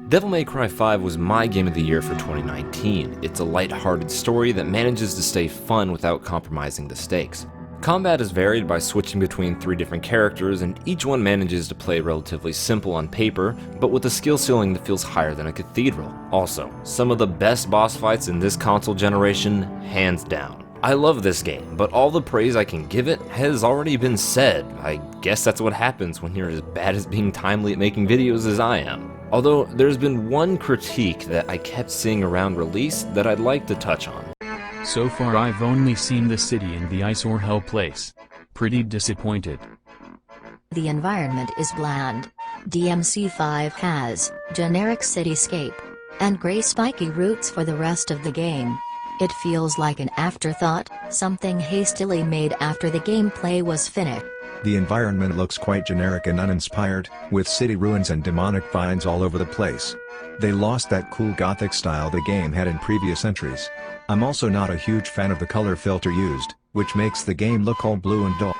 Devil May Cry 5 was my game of the year for 2019. It's a light-hearted story that manages to stay fun without compromising the stakes. Combat is varied by switching between 3 different characters, and each one manages to play relatively simple on paper, but with a skill ceiling that feels higher than a cathedral. Also, some of the best boss fights in this console generation, hands down. I love this game, but all the praise I can give it has already been said. I guess that's what happens when you're as bad as being timely at making videos as I am. Although, there's been one critique that I kept seeing around release that I'd like to touch on. So far I've only seen the city and the ice or hell place. Pretty disappointed. The environment is bland. DMC 5 has generic cityscape and gray spiky routes for the rest of the game. It feels like an afterthought, something hastily made after the gameplay was finished. The environment looks quite generic and uninspired, with city ruins and demonic vines all over the place. They lost that cool gothic style the game had in previous entries. I'm also not a huge fan of the color filter used, which makes the game look all blue and dull.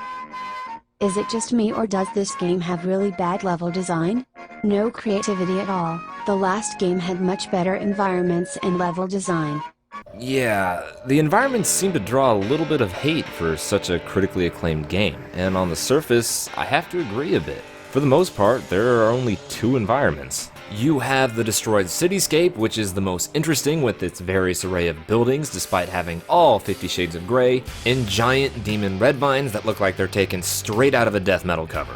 Is it just me, or does this game have really bad level design? No creativity at all. The last game had much better environments and level design. Yeah, the environments seem to draw a little bit of hate for such a critically acclaimed game, and on the surface, I have to agree a bit. For the most part, there are only 2 environments. You have the destroyed cityscape, which is the most interesting with its various array of buildings despite having all 50 shades of gray, and giant demon red vines that look like they're taken straight out of a death metal cover.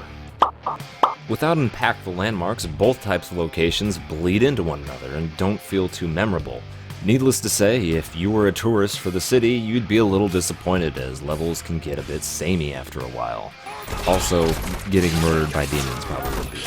Without impactful landmarks, both types of locations bleed into one another and don't feel too memorable. Needless to say, if you were a tourist for the city, you'd be a little disappointed as levels can get a bit samey after a while. Also, getting murdered by demons probably would be.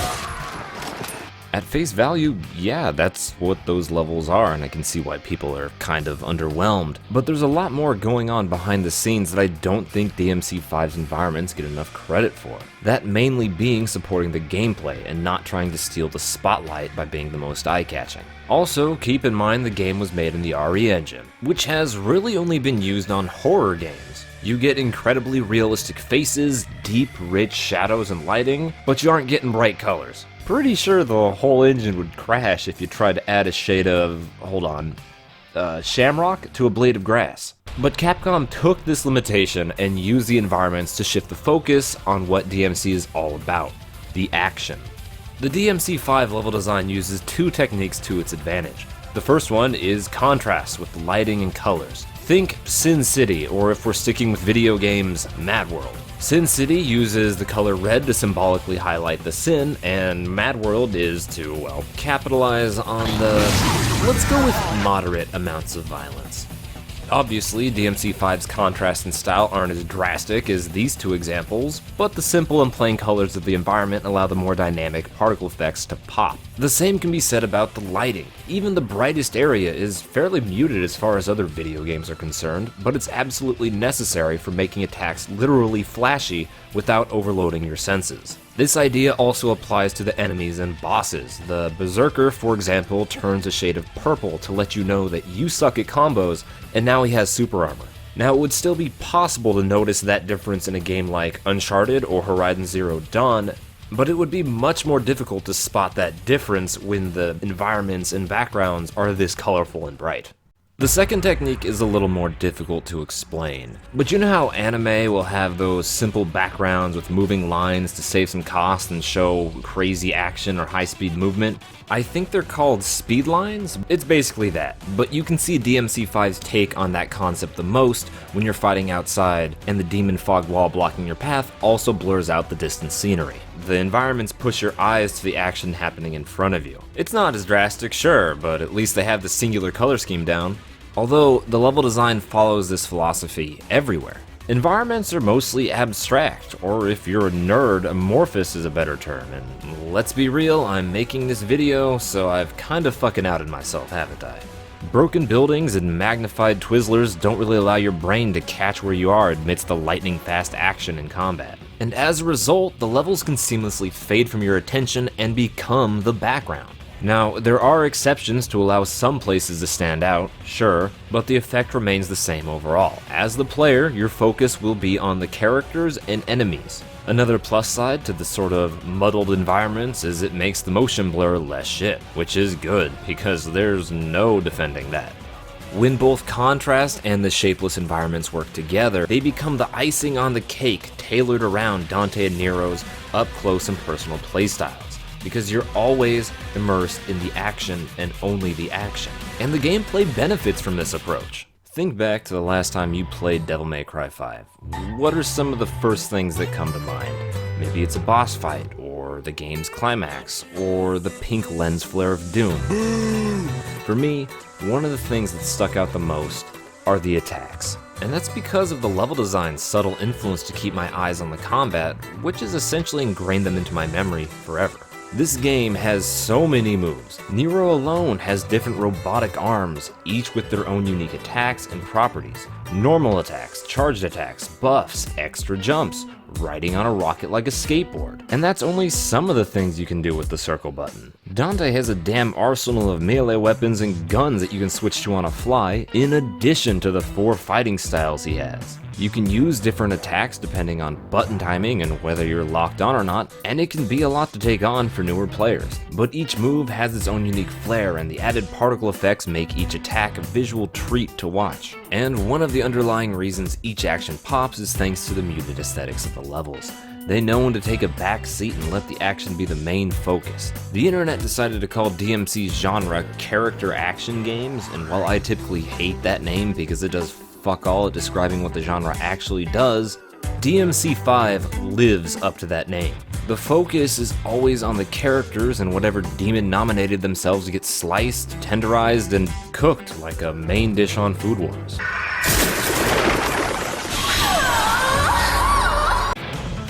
At face value, yeah, that's what those levels are, and I can see why people are kind of underwhelmed. But there's a lot more going on behind the scenes that I don't think DMC5's environments get enough credit for. That mainly being supporting the gameplay and not trying to steal the spotlight by being the most eye-catching. Also, keep in mind the game was made in the RE engine, which has really only been used on horror games. You get incredibly realistic faces, deep, rich shadows and lighting, but you aren't getting bright colors. Pretty sure the whole engine would crash if you tried to add a shade of, shamrock to a blade of grass. But Capcom took this limitation and used the environments to shift the focus on what DMC is all about, the action. The DMC5 level design uses 2 techniques to its advantage. The first one is contrast with lighting and colors. Think Sin City, or if we're sticking with video games, Mad World. Sin City uses the color red to symbolically highlight the sin, and Mad World is to, well, capitalize on the, let's go with moderate amounts of violence. Obviously, DMC5's contrast and style aren't as drastic as these 2 examples, but the simple and plain colors of the environment allow the more dynamic particle effects to pop. The same can be said about the lighting. Even the brightest area is fairly muted as far as other video games are concerned, but it's absolutely necessary for making attacks literally flashy without overloading your senses. This idea also applies to the enemies and bosses. The Berserker, for example, turns a shade of purple to let you know that you suck at combos, and now he has super armor. Now, it would still be possible to notice that difference in a game like Uncharted or Horizon Zero Dawn, but it would be much more difficult to spot that difference when the environments and backgrounds are this colorful and bright. The second technique is a little more difficult to explain, but you know how anime will have those simple backgrounds with moving lines to save some cost and show crazy action or high-speed movement? I think they're called speed lines. It's basically that, but you can see DMC5's take on that concept the most when you're fighting outside and the demon fog wall blocking your path also blurs out the distant scenery. The environments push your eyes to the action happening in front of you. It's not as drastic, sure, but at least they have the singular color scheme down. Although, the level design follows this philosophy everywhere. Environments are mostly abstract, or if you're a nerd, amorphous is a better term, and let's be real, I'm making this video, so I've kind of fucking outed myself, haven't I? Broken buildings and magnified Twizzlers don't really allow your brain to catch where you are amidst the lightning-fast action in combat. And as a result, the levels can seamlessly fade from your attention and become the background. Now, there are exceptions to allow some places to stand out, sure, but the effect remains the same overall. As the player, your focus will be on the characters and enemies. Another plus side to the sort of muddled environments is it makes the motion blur less shit, which is good, because there's no defending that. When both contrast and the shapeless environments work together, they become the icing on the cake tailored around Dante and Nero's up-close and personal playstyles, because you're always immersed in the action and only the action. And the gameplay benefits from this approach. Think back to the last time you played Devil May Cry 5. What are some of the first things that come to mind? Maybe it's a boss fight, or the game's climax, or the pink lens flare of doom. For me, one of the things that stuck out the most are the attacks. And that's because of the level design's subtle influence to keep my eyes on the combat, which has essentially ingrained them into my memory forever. This game has so many moves. Nero alone has different robotic arms, each with their own unique attacks and properties. Normal attacks, charged attacks, buffs, extra jumps, riding on a rocket like a skateboard. And that's only some of the things you can do with the circle button. Dante has a damn arsenal of melee weapons and guns that you can switch to on a fly, in addition to the 4 fighting styles he has. You can use different attacks depending on button timing and whether you're locked on or not, and it can be a lot to take on for newer players. But each move has its own unique flair, and the added particle effects make each attack a visual treat to watch. And one of the underlying reasons each action pops is thanks to the muted aesthetics of the levels. They know when to take a back seat and let the action be the main focus. The internet decided to call DMC's genre character action games, and while I typically hate that name because it does fuck all at describing what the genre actually does, DMC 5 lives up to that name. The focus is always on the characters and whatever demon nominated themselves to get sliced, tenderized, and cooked like a main dish on Food Wars.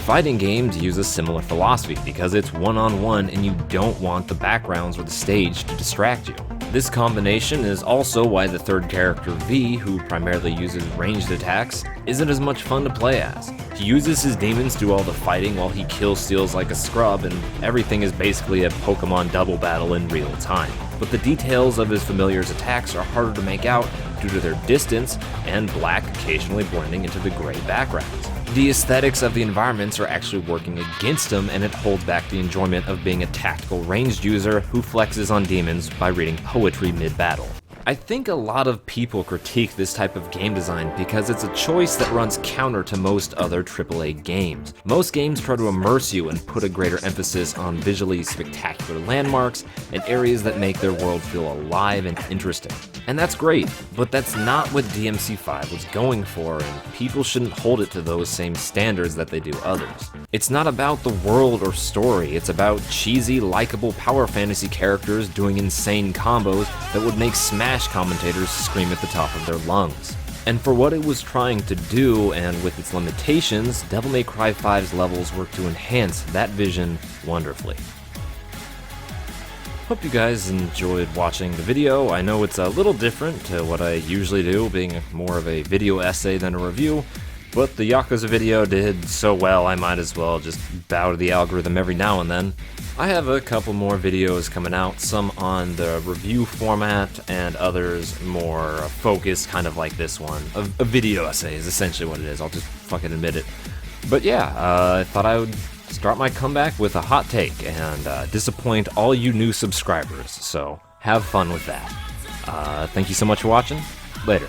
Fighting games use a similar philosophy because it's one-on-one and you don't want the backgrounds or the stage to distract you. This combination is also why the third character, V, who primarily uses ranged attacks, isn't as much fun to play as. He uses his demons to do all the fighting while he kill-steals like a scrub, and everything is basically a Pokemon double battle in real time. But the details of his familiar's attacks are harder to make out due to their distance and black occasionally blending into the gray backgrounds. The aesthetics of the environments are actually working against him, and it holds back the enjoyment of being a tactical ranged user who flexes on demons by reading poetry mid-battle. I think a lot of people critique this type of game design because it's a choice that runs counter to most other AAA games. Most games try to immerse you and put a greater emphasis on visually spectacular landmarks and areas that make their world feel alive and interesting. And that's great, but that's not what DMC 5 was going for, and people shouldn't hold it to those same standards that they do others. It's not about the world or story, it's about cheesy, likable power fantasy characters doing insane combos that would make Smash commentators scream at the top of their lungs. And for what it was trying to do, and with its limitations, Devil May Cry 5's levels work to enhance that vision wonderfully. Hope you guys enjoyed watching the video. I know it's a little different to what I usually do, being more of a video essay than a review, but the Yakuza video did so well I might as well just bow to the algorithm every now and then. I have a couple more videos coming out, some on the review format and others more focused, kind of like this one. A video essay is essentially what it is, I'll just fucking admit it. But yeah, I thought I would start my comeback with a hot take and disappoint all you new subscribers, so have fun with that. Thank you so much for watching. Later.